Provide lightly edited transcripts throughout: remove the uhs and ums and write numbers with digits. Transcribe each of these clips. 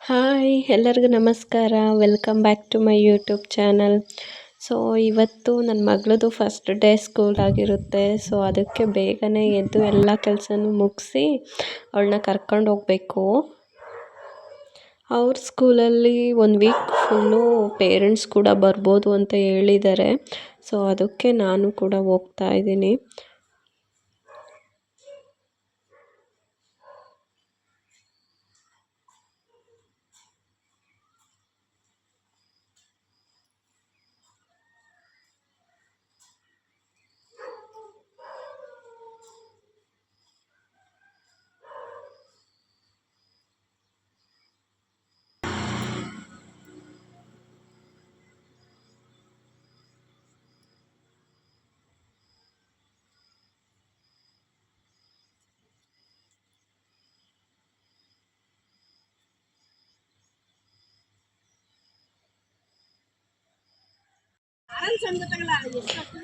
Hi ಎಲ್ಲರಿಗೂ ನಮಸ್ಕಾರ. Welcome back to my YouTube channel. So ಇವತ್ತು ನನ್ನ ಮಗಳದು ಫಸ್ಟ್ ಡೇ ಸ್ಕೂಲ್ ಆಗಿರುತ್ತೆ. ಸೊ ಅದಕ್ಕೆ ಬೇಗನೆ ಎದ್ದು ಎಲ್ಲ ಕೆಲಸನೂ ಮುಗಿಸಿ ಅವಳನ್ನ ಕರ್ಕೊಂಡು ಹೋಗಬೇಕು. ಅವ್ರ ಸ್ಕೂಲಲ್ಲಿ 1 ವೀಕ್ ಫುಲ್ಲು ಪೇರೆಂಟ್ಸ್ ಕೂಡ ಬರ್ಬೋದು ಅಂತ ಹೇಳಿದ್ದಾರೆ. ಸೊ ಅದಕ್ಕೆ ನಾನು ಕೂಡ ಹೋಗ್ತಾ ಇದ್ದೀನಿ.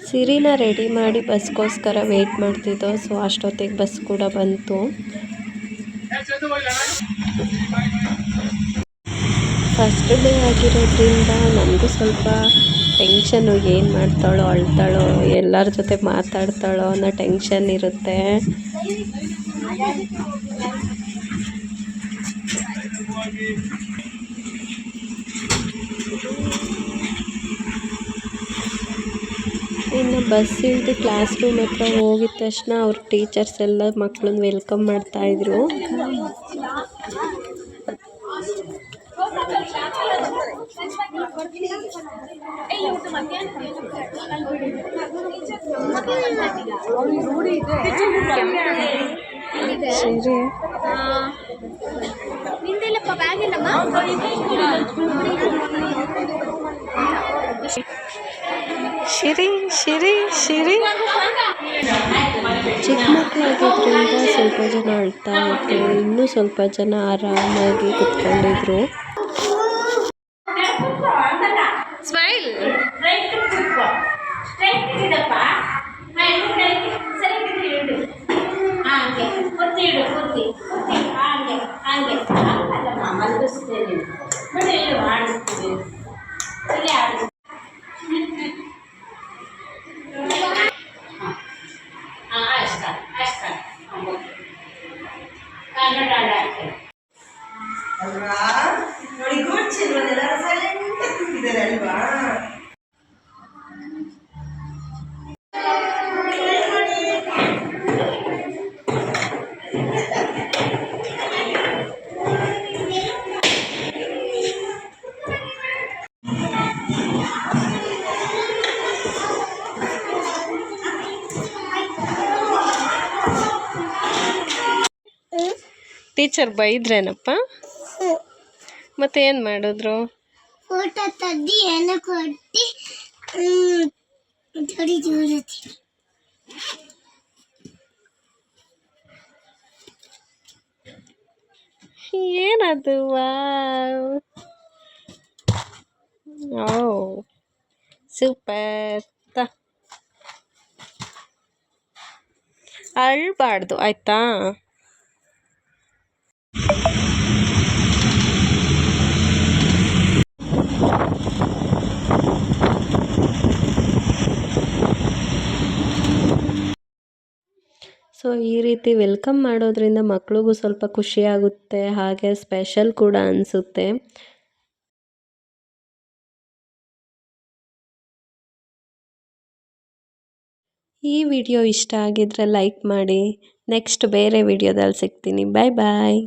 ಸಿರಿನ ರೆಡಿ ಮಾಡಿ ಬಸ್ಗೋಸ್ಕರ ವೆಯ್ಟ್ ಮಾಡ್ತಿದ್ದೋ. ಸೊ ಅಷ್ಟೊತ್ತಿಗೆ ಬಸ್ ಕೂಡ ಬಂತು. ಫಸ್ಟ್ ಡೇ ಆಗಿರೋದ್ರಿಂದ ನನಗೂ ಸ್ವಲ್ಪ ಟೆನ್ಷನ್ನು, ಏನು ಮಾಡ್ತಾಳೋ ಅಳ್ತಾಳೋ ಎಲ್ಲರ ಜೊತೆ ಮಾತಾಡ್ತಾಳೋ ಅನ್ನೋ ಟೆನ್ಷನ್ ಇರುತ್ತೆ. ಇನ್ನು ಬಸ್ ಇಳಿದು ಕ್ಲಾಸ್ ರೂಮ್ ಹತ್ರ ಹೋಗಿದ ತಕ್ಷಣ ಅವ್ರ ಟೀಚರ್ಸ್ ಎಲ್ಲ ಮಕ್ಕಳನ್ನ ವೆಲ್ಕಮ್ ಮಾಡ್ತಾಯಿದ್ರು. ಶಿರಿ ಶಿರಿ ಶಿರಿ ಚಿಕ್ಕ ಮಕ್ಕಳಾಗಿದ್ದರಿಂದ ಸ್ವಲ್ಪ ಜನ ಅಳ್ತಾ ಇದ್ರು, ಇನ್ನೂ ಸ್ವಲ್ಪ ಜನ ಆರಾಮಾಗಿ ಕುತ್ಕೊಂಡಿದ್ರು. ಸ್ಮೈಲ್ ನೋಡಿ, ಗುಡ್ ಚಿಲ್ಡ್ರನ್ ಎಲ್ಲ ಸೈಲೆಂಟ್ ಕೂತಿದ್ದಾರೆ ಅಲ್ವಾ? ಟೀಚರ್ ಬೈದ್ರೇನಪ್ಪ? ಮತ್ತೆ ಏನು ಮಾಡಿದ್ರು? ಫೋಟೋ ತೆಗ್ದು ಏನೋ ಕೊಟ್ಟು ಏನದು? ವಾವ್, ಓ ಸೂಪರ್. ಅಳ್ಬಾರ್ದು ಆಯ್ತಾ? ಸೊ ಈ ರೀತಿ ವೆಲ್ಕಮ್ ಮಾಡೋದ್ರಿಂದ ಮಕ್ಳಿಗೂ ಸ್ವಲ್ಪ ಖುಷಿಯಾಗುತ್ತೆ, ಹಾಗೆ ಸ್ಪೆಷಲ್ ಕೂಡ ಅನಿಸುತ್ತೆ. ಈ ವಿಡಿಯೋ ಇಷ್ಟ ಆಗಿದ್ರೆ ಲೈಕ್ ಮಾಡಿ. ನೆಕ್ಸ್ಟ್ ಬೇರೆ ವಿಡಿಯೋದಲ್ಲಿ ಸಿಗ್ತೀನಿ. ಬಾಯ್ ಬಾಯ್.